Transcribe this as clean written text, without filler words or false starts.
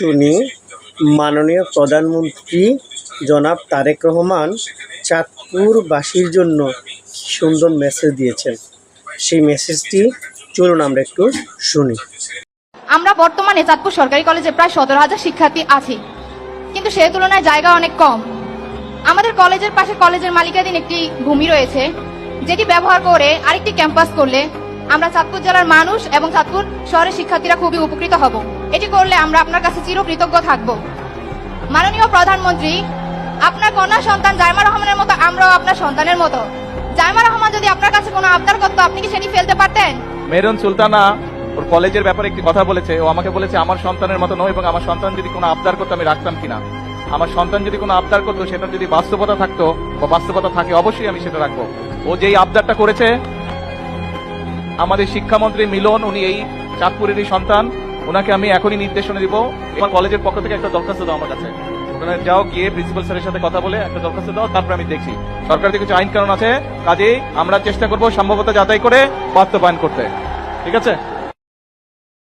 শুনি মাননীয় প্রধানমন্ত্রী জনাব তারেক রহমান চাঁদপুরবাসীর জন্য সুন্দর মেসেজ দিয়েছেন। সেই মেসেজটি চলুন আমরা একটু শুনি। আমরা বর্তমানে চাঁদপুর সরকারি কলেজে প্রায় 17,000 শিক্ষার্থী আছি, কিন্তু সেই তুলনায় জায়গা অনেক কম। আমাদের কলেজের পাশে কলেজের মালিকাধীন একটি ভূমি রয়েছে, যেটি ব্যবহার করে আরেকটি ক্যাম্পাস করলে আমরা চাঁদপুর জেলার মানুষ এবং চাঁদপুর শহরের শিক্ষার্থীরা খুবই উপকৃত হব। এটি করলে আমরা আপনার কাছে চিরকৃতজ্ঞ থাকব। মাননীয় প্রধানমন্ত্রী, আপনার কন্যা সন্তান জাইমা রহমানের মতো আমরাও আপনার সন্তানের মতো। জাইমা রহমান যদি আপনার কাছে কোনো আবদার করতো, আপনি কি সেটি ফেলতে পারতেন? মেরুন সুলতানা ওর কলেজের ব্যাপারে একটি কথা বলেছে। ও আমাকে বলেছে আমার সন্তানের মতো নয়, এবং আমার সন্তান যদি কোনো আবদার করতো আমি রাখতাম কিনা। আমার সন্তান যদি কোনো আবদার করতো, সেটা যদি বাস্তবতা থাকতো বা বাস্তবতা থাকে, অবশ্যই আমি সেটা রাখবো। ও যেই আবদারটা করেছে, আমাদের শিক্ষামন্ত্রী মিলন, উনি এই চাঁদপুরেরই সন্তান, ওনাকে আমি এখনই নির্দেশনা দিব। আমার কলেজের পক্ষ থেকে একটা দরখাস্ত দাও আমার কাছে। ওখানে যাও, গিয়ে প্রিন্সিপাল স্যারের সাথে কথা বলে একটা দরখাস্ত দাও, তারপর আমি দেখছি। সরকার থেকে কিছু আইন কানুন আছে, কাজেই আমরা চেষ্টা করবো সম্ভবত যাচাই করে বাস্তবায়ন করতে। ঠিক আছে?